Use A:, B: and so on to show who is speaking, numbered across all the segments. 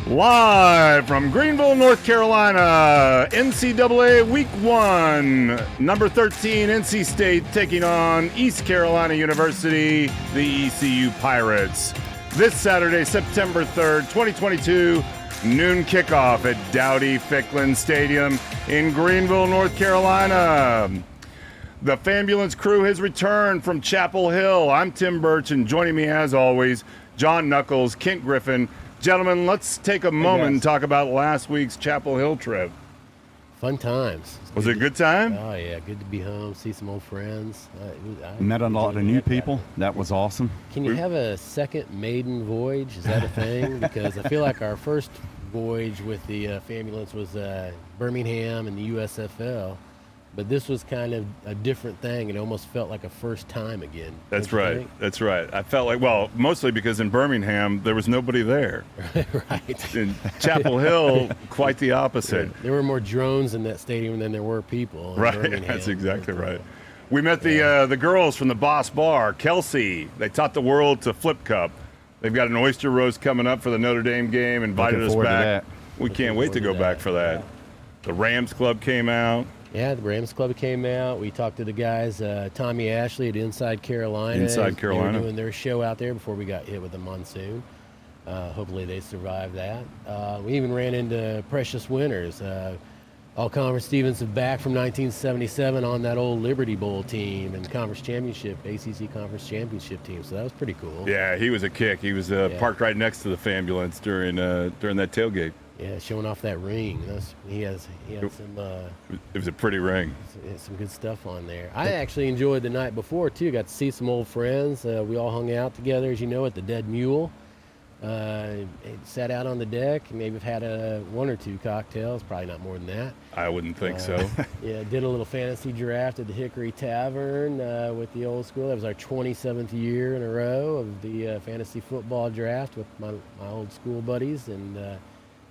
A: Live from Greenville, North Carolina, NCAA Week 1, number 13, NC State taking on East Carolina University, the ECU Pirates. This Saturday, September 3rd, 2022, noon kickoff at Dowdy-Ficklin Stadium in Greenville, North Carolina. The Fambulance crew has returned from Chapel Hill. I'm Tim Birch, and joining me as always, John Knuckles, Kent Griffin. Gentlemen, let's take a moment and talk about last week's Chapel Hill trip.
B: Fun times.
A: Was it a good time?
B: Oh, yeah. Good to be home, see some old friends.
C: Met a lot of new people. That was awesome.
B: Can you have a second maiden voyage? Is that a thing? Because I feel like our first voyage with the Fambulance was Birmingham and the USFL. But this was kind of a different thing. It almost felt like a first time again.
A: That's right. That's right. I felt like, well, mostly because in Birmingham, there was nobody there.
B: Right.
A: In Chapel Hill, quite the opposite.
B: There were more drones in that stadium than there were people.
A: Right. That's exactly right. We met the girls from the Boss Bar, Kelsey. They taught the world to flip cup. They've got an oyster roast coming up for the Notre Dame game. Invited us back. We can't wait to go back for that. Yeah. The Rams Club came out.
B: Yeah, the Rams Club came out. We talked to the guys, Tommy Ashley at Inside Carolina.
A: Inside Carolina.
B: They were doing their show out there before we got hit with the monsoon. Hopefully they survived that. We even ran into Precious Winners. All-Conference Stevenson back from 1977 on that old Liberty Bowl team and Conference Championship, ACC Conference Championship team. So that was pretty cool.
A: Yeah, he was a kick. He was parked right next to the Fambulance during that tailgate.
B: Yeah, showing off that ring. He had some.
A: It was a pretty ring.
B: Some good stuff on there. I actually enjoyed the night before too. Got to see some old friends. We all hung out together, as you know, at the Dead Mule. Sat out on the deck. Maybe have had one or two cocktails. Probably not more than that.
A: I wouldn't think so.
B: Yeah, did a little fantasy draft at the Hickory Tavern with the old school. That was our 27th year in a row of the fantasy football draft with my old school buddies, and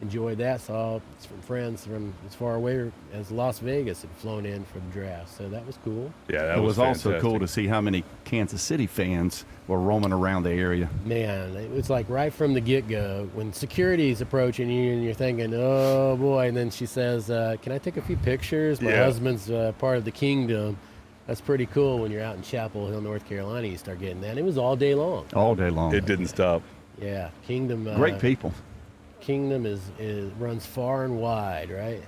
B: enjoyed that. Saw some friends from as far away as Las Vegas had flown in for the draft, so that was cool.
A: Yeah, that
C: was
A: fantastic.
C: Also cool to see how many Kansas City fans were roaming around the area.
B: Man, it was like right from the get-go when security is approaching you and you're thinking, oh boy, and then she says, can I take a few pictures? My husband's part of the kingdom. That's pretty cool when you're out in Chapel Hill, North Carolina. You start getting that. It was all day long.
C: All day long.
A: It didn't stop.
B: Yeah, Kingdom.
C: Great people.
B: Kingdom runs far and wide, right?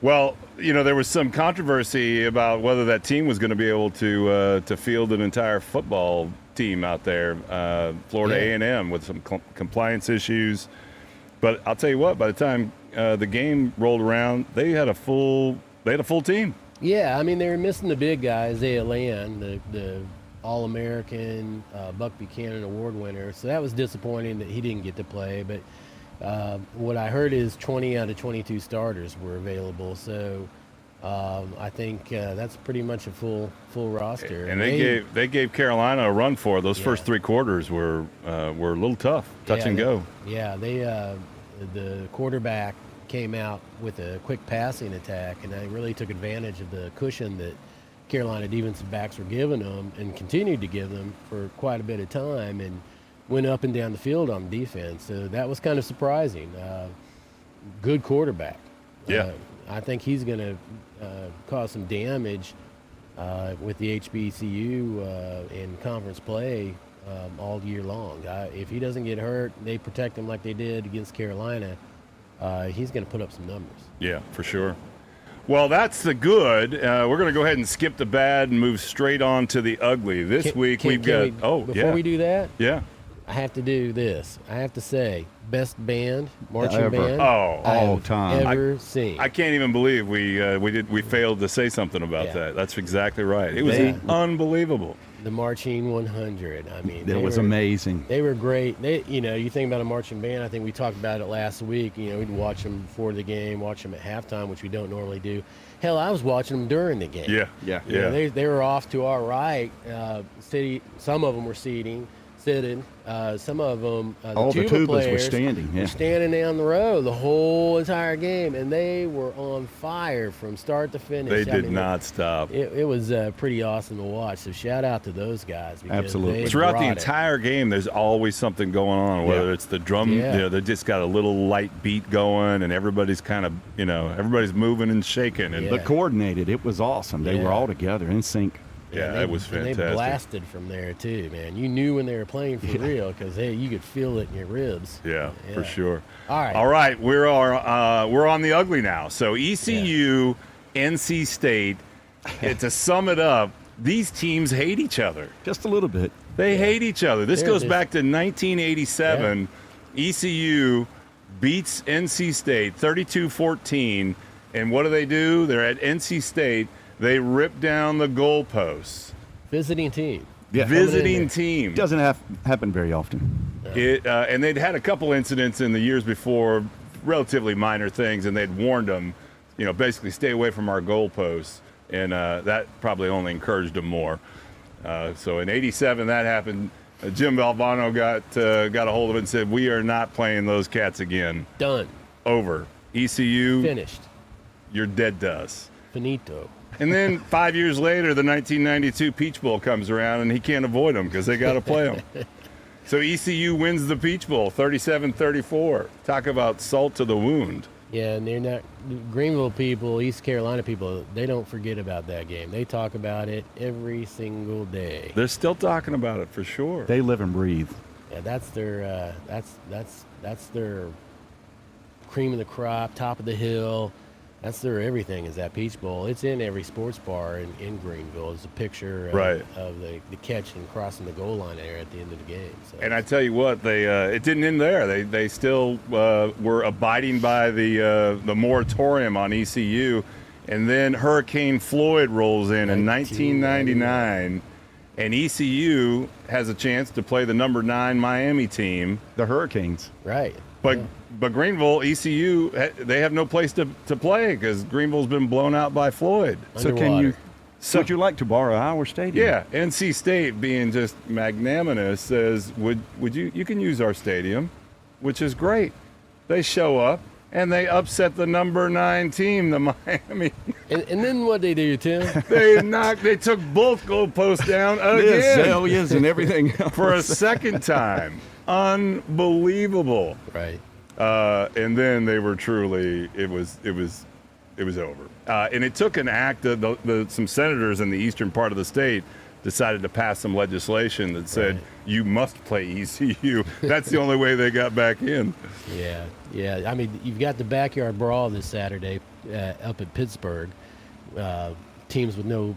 A: Well, there was some controversy about whether that team was going to be able to field an entire football team out there. Florida A&M with some compliance issues, but I'll tell you what. By the time the game rolled around, they had a full team. Yeah,
B: I mean they were missing the big guys. Isaiah Land, the All-American Buck Buchanan Award winner. So that was disappointing that he didn't get to play. But what I heard is 20 out of 22 starters were available. So I think that's pretty much a full roster.
A: And they gave Carolina a run for it. Those first three quarters were a little tough, touch and go.
B: Yeah, the quarterback came out with a quick passing attack, and they really took advantage of the cushion that Carolina defensive backs were giving them and continued to give them for quite a bit of time, and went up and down the field on defense. So that was kind of surprising. Good quarterback.
A: Yeah.
B: I think he's going to cause some damage with the HBCU in conference play all year long. If he doesn't get hurt, they protect him like they did against Carolina, he's going to put up some numbers.
A: Yeah, for sure. Well, that's the good. We're going to go ahead and skip the bad and move straight on to the ugly. This week we've got.
B: Before we do that,
A: yeah,
B: I have to do this. I have to say, best band, marching band,
C: all time
B: ever seen.
A: I can't even believe we failed to say something about that. That's exactly right. It was unbelievable.
B: The Marching 100. I mean,
C: it was amazing.
B: They were great. You think about a marching band. I think we talked about it last week. We'd watch them before the game, watch them at halftime, which we don't normally do. Hell, I was watching them during the game.
A: Yeah.
B: They were off to our right. Some of them were seating. sitting. Some of them,
C: All the
B: tuba
C: tubas were
B: players
C: standing, yeah.
B: were standing down the row the whole entire game, and they were on fire from start to finish.
A: They
B: I
A: did
B: mean,
A: not stop.
B: It was pretty awesome to watch. So shout out to those guys. Because
C: Absolutely.
B: they
A: Throughout the
B: brought it.
A: entire game, there's always something going on, whether
C: Yeah.
A: it's the drum,
B: Yeah.
A: they just got a little light beat going, and everybody's kind of, everybody's moving and shaking. And
B: Yeah.
C: But coordinated, it was awesome. They
B: Yeah.
C: were all together in sync.
A: yeah,
B: And
A: it was
B: and
A: fantastic.
B: they blasted from there too, man. You knew when they were playing for real because you could feel it in your ribs.
A: Yeah, for sure.
B: All right.
A: We're on the ugly now. So ECU, NC State. And to sum it up, these teams hate each other.
C: Just a little bit.
A: They hate each other. This
B: They're
A: goes
B: just-
A: back to 1987. ECU beats NC State 32-14. And what do? They're at NC State. They rip down the goalposts.
B: Visiting team.
C: Yeah.
A: Visiting team.
C: Doesn't happen very often.
A: And they'd had a couple incidents in the years before, relatively minor things, and they'd warned them, basically stay away from our goalposts. And that probably only encouraged them more. So in '87, that happened. Jim Valvano got a hold of it and said, "We are not playing those cats again.
B: Done.
A: Over. ECU,
B: Finished.
A: you're dead to us."
B: Finito.
A: And then 5 years later, the 1992 Peach Bowl comes around, and he can't avoid them because they got to play them. So ECU wins the Peach Bowl, 37-34. Talk about salt to the wound.
B: Yeah, and they're not Greenville people, East Carolina people. They don't forget about that game. They talk about it every single day.
A: They're still talking about it for sure.
C: They live and breathe.
B: Yeah, that's their that's their cream of the crop, top of the hill. That's their everything is that Peach Bowl. It's in every sports bar in Greenville. It's a picture of the catch and crossing the goal line there at the end of the game. So.
A: And I tell you what, they it didn't end there. They still were abiding by the moratorium on ECU, and then Hurricane Floyd rolls in 1999, and ECU has a chance to play the number 9 Miami team.
C: The Hurricanes.
B: Right.
A: But Greenville, ECU, they have no place to play because Greenville's been blown out by Floyd.
B: Underwater.
C: Would you like to borrow our stadium?
A: Yeah, NC State, being just magnanimous, says, "Would you can use our stadium," which is great. They show up and they upset the number 9 team, the Miami.
B: And then what they do, Tim?
A: They took both goalposts down
C: The
A: again
C: azaleas and everything else.
A: for a second time. Unbelievable.
B: Right.
A: And then they were truly, it was over. And it took an act. Some senators in the eastern part of the state decided to pass some legislation that said you must play ECU. That's the only way they got back in.
B: Yeah. I mean, you've got the backyard brawl this Saturday up at Pittsburgh. Teams with no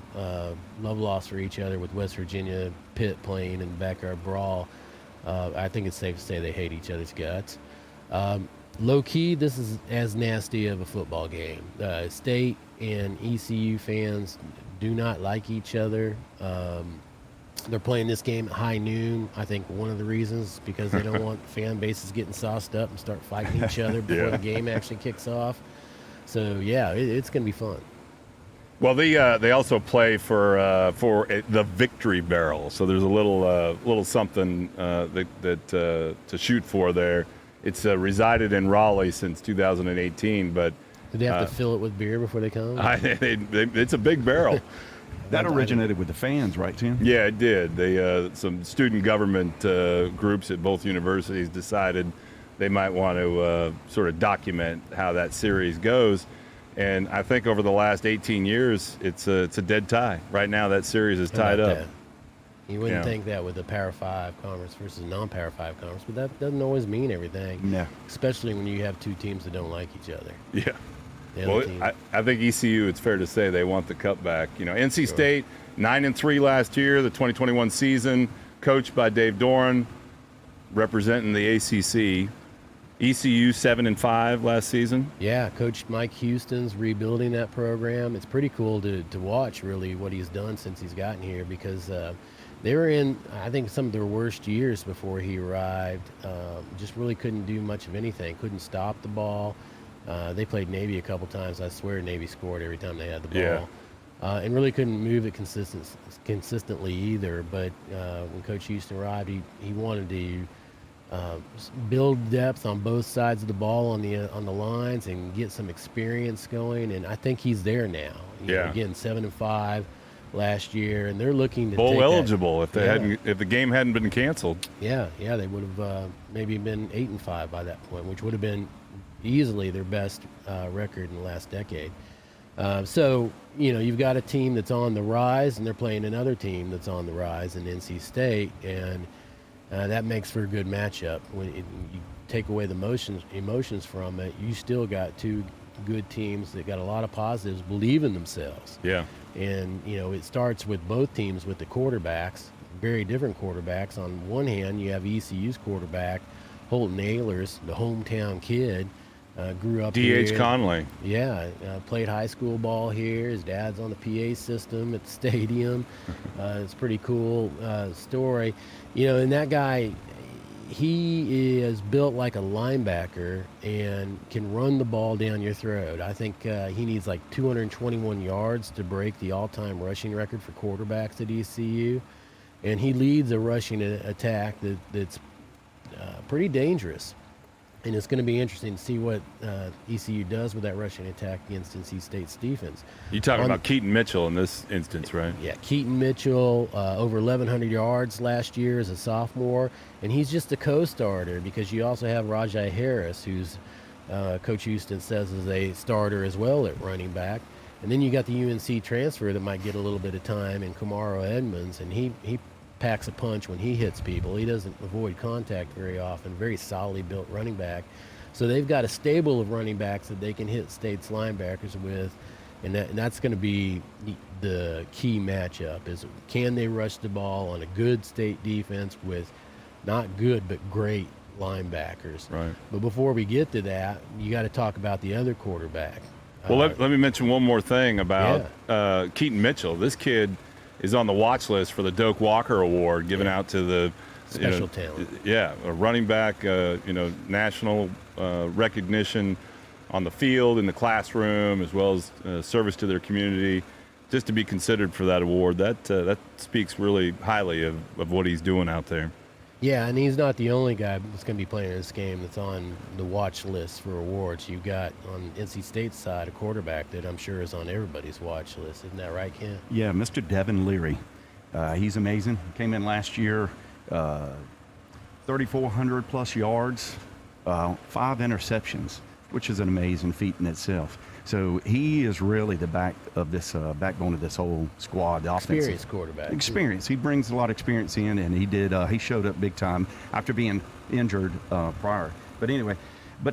B: love lost for each other, with West Virginia, Pitt playing in the backyard brawl. I think it's safe to say they hate each other's guts. Low key, this is as nasty of a football game. State and ECU fans do not like each other. They're playing this game at high noon. I think one of the reasons is because they don't want fan bases getting sauced up and start fighting each other before the game actually kicks off. So yeah, it's going to be fun.
A: Well, they also play for the Victory Barrel. So there's a little something to shoot for there. It's resided in Raleigh since 2018, but
B: Do they have to fill it with beer before they come?
A: it's a big barrel.
C: That originated with the fans, right, Tim?
A: Yeah, it did. Some student government groups at both universities decided they might want to sort of document how that series goes. And I think over the last 18 years, it's a dead tie. Right now, that series is tied up.
B: That? You wouldn't think that with a Power 5 conference versus a non-Power 5 conference, but that doesn't always mean everything.
C: No.
B: Especially when you have two teams that don't like each other.
A: Yeah.
B: The other
A: Well,
B: team-
A: I think ECU, it's fair to say they want the cup back. NC State, 9-3 last year, the 2021 season, coached by Dave Doran, representing the ACC. ECU 7-5 last season.
B: Yeah, Coach Mike Houston's rebuilding that program. It's pretty cool to watch, really, what he's done since he's gotten here, because they were in, I think, some of their worst years before he arrived. Just really couldn't do much of anything, couldn't stop the ball. They played Navy a couple times. I swear Navy scored every time they had the ball. and really couldn't move it consistently either. But when Coach Houston arrived, he wanted to build depth on both sides of the ball on the lines and get some experience going. And I think he's there now. Again, 7-5 last year, and they're looking to
A: bowl
B: take
A: eligible if the game hadn't been canceled.
B: Yeah, they would have maybe been 8-5 by that point, which would have been easily their best record in the last decade. So you've got a team that's on the rise, and they're playing another team that's on the rise in NC State, and that makes for a good matchup. When you take away the emotions from it, you still got two good teams that got a lot of positives, believe in themselves.
A: Yeah.
B: And, it starts with both teams with the quarterbacks, very different quarterbacks. On one hand, you have ECU's quarterback, Holton Ahlers, the hometown kid, grew up
A: D.H.
B: here.
A: Conley.
B: Yeah, played high school ball here. His dad's on the PA system at the stadium. It's a pretty cool story. And that guy, he is built like a linebacker and can run the ball down your throat. I think he needs like 221 yards to break the all-time rushing record for quarterbacks at ECU. And he leads a rushing attack that's pretty dangerous. And it's going to be interesting to see what ECU does with that rushing attack against NC State's defense.
A: You're talking about Keaton Mitchell in this instance, right?
B: Yeah, Keaton Mitchell, over 1,100 yards last year as a sophomore. And he's just a co-starter because you also have Rajai Harris, who's Coach Houston says is a starter as well at running back. And then you got the UNC transfer that might get a little bit of time in Kamaro Edmonds, and he packs a punch when he hits people. He doesn't avoid contact very often. Very solidly built running back. So they've got a stable of running backs that they can hit State's linebackers with, and that's going to be the key matchup. Is can they rush the ball on a good State defense with not good but great linebackers?
A: Right.
B: But before we get to that, you got to talk about the other quarterback.
A: Well, let me mention one more thing about Keaton Mitchell. This kid is on the watch list for the Doak Walker Award given out to the
B: special talent.
A: Yeah, a running back, national recognition on the field, in the classroom, as well as service to their community. Just to be considered for that award, that speaks really highly of what he's doing out there.
B: Yeah, and he's not the only guy that's going to be playing in this game that's on the watch list for awards. You've got on NC State's side a quarterback that I'm sure is on everybody's watch list. Isn't that right, Ken?
C: Yeah, Mr. Devin Leary. He's amazing. Came in last year, 3,400 plus yards, 5 interceptions, which is an amazing feat in itself. So he is really the backbone of this whole squad. The
B: Experienced quarterback.
C: Experience. He brings a lot of experience in, and he showed up big time after being injured prior. But anyway,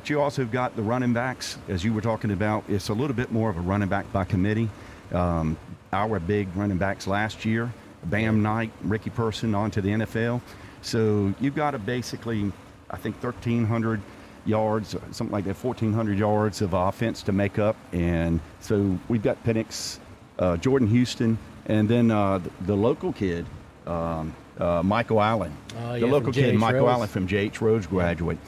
C: you also got the running backs, as you were talking about. It's a little bit more of a running back by committee. Our big running backs last year, Bam Knight, Ricky Person, on to the NFL. So you've got basically, I think, 1,300 yards, something like that, 1,400 yards of offense to make up. And so we've got Penix, Jordan Houston, and then the local kid, Michael Allen. The local kid, Michael Allen from J.H. Rhodes graduate.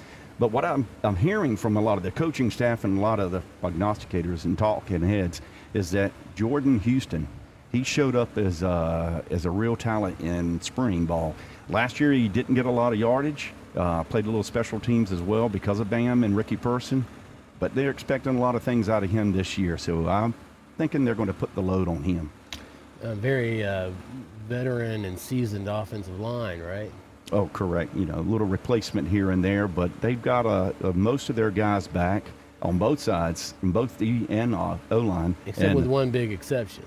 C: But what I'm hearing from a lot of the coaching staff and a lot of the prognosticators and talking heads is that Jordan Houston, he showed up as a real talent in spring ball. Last year he didn't get a lot of yardage. Played a little special teams as well because of Bam and Ricky Person. But they're expecting a lot of things out of him this year. So I'm thinking they're going to put the load on him.
B: A very veteran and seasoned offensive line, right?
C: Oh, correct. A little replacement here and there. But they've got most of their guys back on both sides, in both D and O-line.
B: Except with one big exception.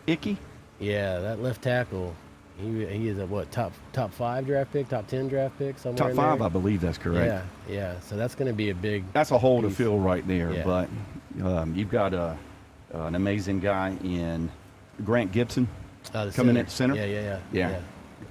C: Icky?
B: Yeah, that left tackle. He is a top 5 draft pick, top 10 draft pick, somewhere
C: top 5,
B: there?
C: I believe that's correct.
B: Yeah. So that's going to be a big.
C: That's a hole
B: piece.
C: to fill right there.
B: Yeah.
C: But you've got an amazing guy in Grant Gibson coming at center.
B: Yeah.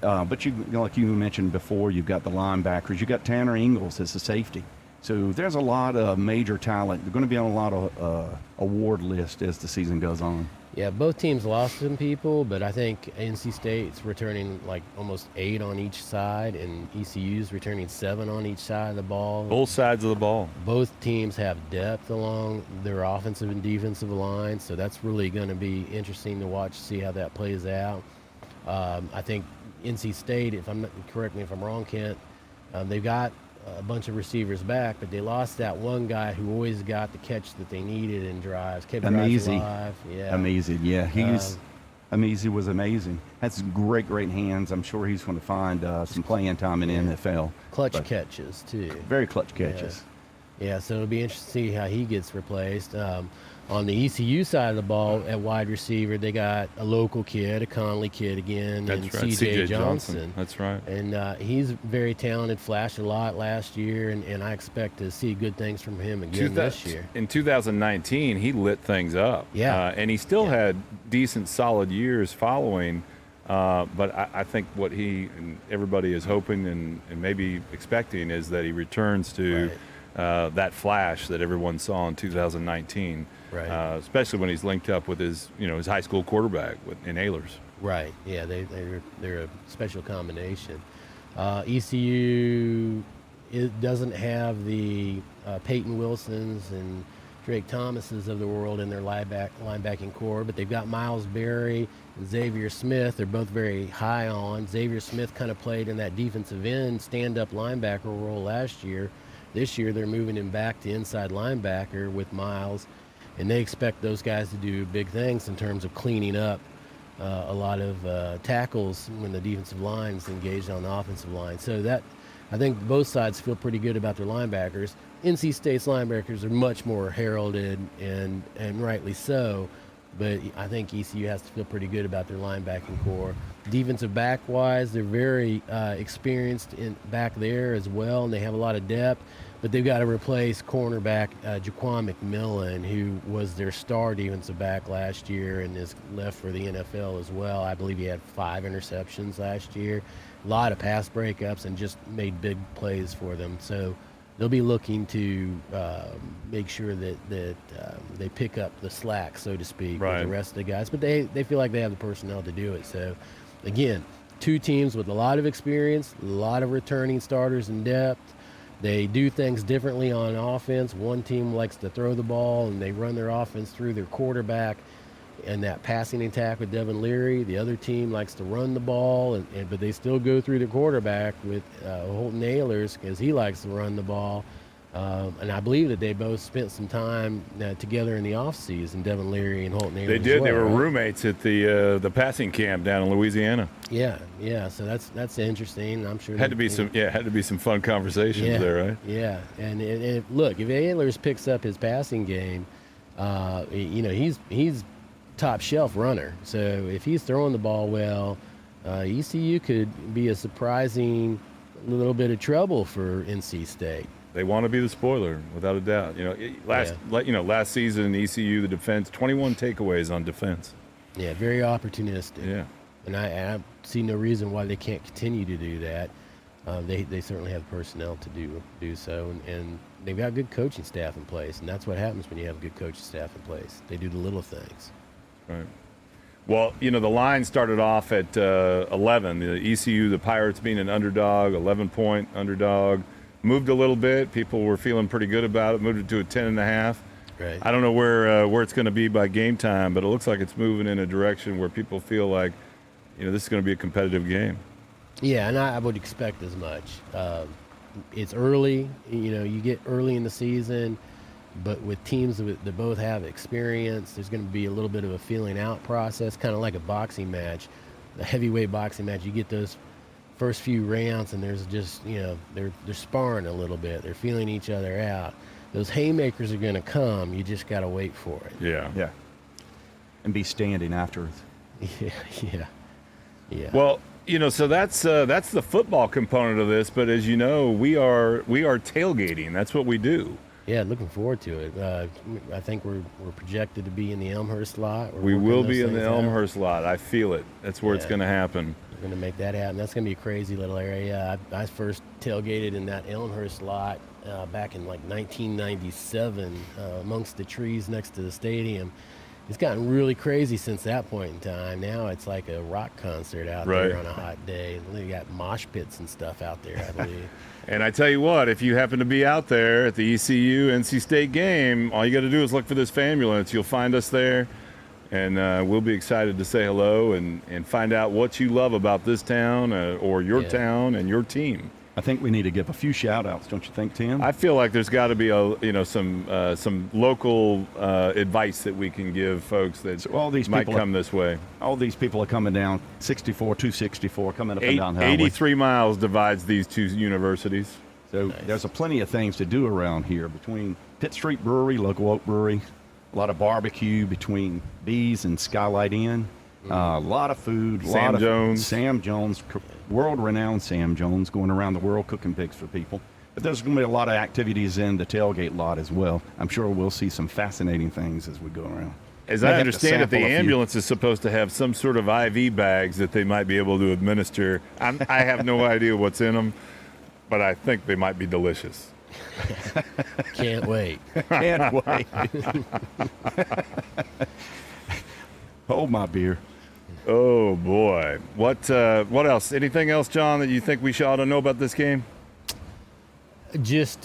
C: But like you mentioned before, you've got the linebackers. You've got Tanner Ingalls as the safety. So there's a lot of major talent. They're going to be on a lot of award lists as the season goes on.
B: Yeah, both teams lost some people, but I think NC State's returning like almost 8 on each side, and ECU's returning 7 on each side of the ball.
A: Both sides of the ball.
B: Both teams have depth along their offensive and defensive line, so that's really going to be interesting to watch, see how that plays out. I think NC State, correct me if I'm wrong, Kent, they've got a bunch of receivers back, but they lost that one guy who always got the catch that they needed in drives. Kept drives alive. Yeah.
C: Amazing. Yeah, Amizi was amazing. Has great hands. I'm sure he's going to find some playing time in NFL.
B: Clutch catches too.
C: Very clutch catches.
B: Yeah, so it'll be interesting to see how he gets replaced. On the ECU side of the ball, at wide receiver, they got a local kid, a Conley kid again,
A: That's
B: and
A: right.
B: C.J. Johnson.
A: That's right.
B: And he's very talented, flashed a lot last year, and I expect to see good things from him again this year.
A: In 2019, he lit things up.
B: Yeah.
A: And he still had decent, solid years following. But I think what he and everybody is hoping and maybe expecting is that he returns to that flash that everyone saw in 2019.
B: Right.
A: Especially when he's linked up with his high school quarterback in Ehlers.
B: Right. Yeah, they're a special combination. ECU doesn't have the Peyton Wilsons and Drake Thomases of the world in their linebacking core, but they've got Miles Berry and Xavier Smith. They're both very high on. Xavier Smith kind of played in that defensive end, stand-up linebacker role last year. This year they're moving him back to inside linebacker with Miles, and they expect those guys to do big things in terms of cleaning up a lot of tackles when the defensive line is engaged on the offensive line. So that, I think both sides feel pretty good about their linebackers. NC State's linebackers are much more heralded, and rightly so, but I think ECU has to feel pretty good about their linebacking core. Defensive back-wise, they're very experienced back there as well, and they have a lot of depth, but they've got to replace cornerback Jaquan McMillan, who was their star defensive back last year and is left for the NFL as well. I believe he had 5 interceptions last year, a lot of pass breakups, and just made big plays for them. So they'll be looking to make sure that they pick up the slack, so to speak, with the rest of the guys. But they feel like they have the personnel to do it. So, again, 2 teams with a lot of experience, a lot of returning starters in depth. They do things differently on offense. One team likes to throw the ball, and they run their offense through their quarterback and that passing attack with Devin Leary. The other team likes to run the ball, but they still go through the quarterback with Holton Ehlers, because he likes to run the ball. And I believe that they both spent some time together in the offseason, Devin Leary and Holton Ehlers.
A: They did.
B: Well,
A: they were roommates at the passing camp down in Louisiana.
B: Yeah. So that's interesting. I'm sure
A: had to be some fun conversations there, right?
B: Yeah. And look, if Ehlers picks up his passing game, he's top shelf runner. So if he's throwing the ball well, ECU could be a surprising little bit of trouble for NC State.
A: They want to be the spoiler, without a doubt. Last season ECU, the defense, 21 takeaways on defense.
B: Yeah, very opportunistic.
A: Yeah,
B: and I see no reason why they can't continue to do that. They certainly have personnel to do so, and they've got good coaching staff in place, and that's what happens when you have a good coaching staff in place. They do the little things.
A: Right. Well, the line started off at 11. The ECU, the Pirates being an underdog, 11-point underdog. Moved a little bit. People were feeling pretty good about it. Moved it to a 10.5.
B: Right.
A: I don't know where it's going to be by game time, but it looks like it's moving in a direction where people feel like, this is going to be a competitive game.
B: Yeah, and I would expect as much. It's early. You get early in the season, but with teams that both have experience, there's going to be a little bit of a feeling out process, kind of like a boxing match, a heavyweight boxing match. You get those first few rounds, and there's just they're sparring a little bit. They're feeling each other out. Those haymakers are going to come. You just got to wait for it.
A: Yeah.
C: And be standing after it.
B: Yeah.
A: Well, so that's the football component of this. But as you know, we are tailgating. That's what we do.
B: Yeah, looking forward to it. I think we're projected to be in the Elmhurst lot.
A: We will be in the Elmhurst lot. I feel it. That's where it's going to happen.
B: We're going to make that happen. That's going to be a crazy little area. I first tailgated in that Elmhurst lot back in like 1997 amongst the trees next to the stadium. it's gotten really crazy since that point in time. Now it's like a rock concert out
A: Right.
B: there on a hot day. They got mosh pits and stuff out there, I believe.
A: And I tell you what, if you happen to be out there at the ECU NC State game, all you got to do is look for this Famulence. You'll find us there, and we'll be excited to say hello and find out what you love about this town or your town and your team.
C: I think we need to give a few shout-outs, don't you think, Tim?
A: I feel like there's got to be some local advice that we can give folks that
C: So all these
A: might
C: people
A: come this way.
C: All these people are coming down 264, coming up and down Highway.
A: 83 miles divides these two universities.
C: So there's plenty of things to do around here between Pitt Street Brewery, Local Oak Brewery, a lot of barbecue between Bees and Skylight Inn, a lot of food. Sam Jones, world-renowned Sam Jones, going around the world cooking pigs for people. But there's going to be a lot of activities in the tailgate lot as well. I'm sure we'll see some fascinating things as we go around.
A: As
C: May
A: I
C: have to
A: understand it, the
C: sample a few.
A: ambulance is supposed to have some sort of IV bags that they might be able to administer. I have no idea what's in them, but I think they might be delicious.
B: Can't wait.
C: Can't wait. Hold my beer.
A: Oh boy! What else? Anything else, John, that you think we ought to know about this game?
B: Just,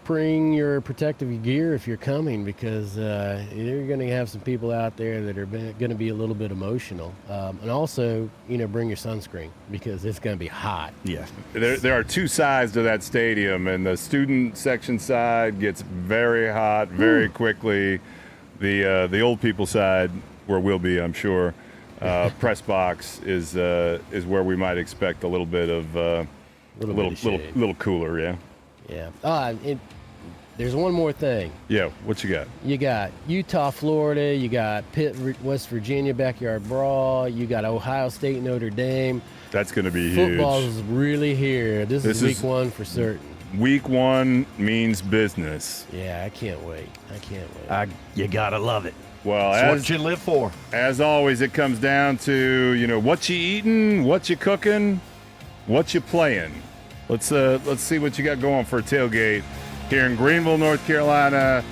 B: bring your protective gear if you're coming, because you're going to have some people out there that are going to be a little bit emotional. And also, bring your sunscreen, because it's going to be hot.
C: Yeah.
A: There are two sides to that stadium, and the student section side gets very hot very quickly. The old people side, where we'll be, I'm sure, press box is where we might expect a little bit of little cooler. Yeah.
B: Yeah. There's one more thing.
A: Yeah. What you got?
B: You got Utah, Florida. You got Pitt, West Virginia, backyard brawl. You got Ohio State, Notre Dame.
A: That's going to be huge.
B: Football's really here. This is week one for certain.
A: Week one means business.
B: Yeah, I can't wait.
C: You gotta love it.
A: Well,
C: That's what you live for.
A: As always, it comes down to what you eating, what you cooking, what you playing. Let's see what you got going for a tailgate here in Greenville, North Carolina,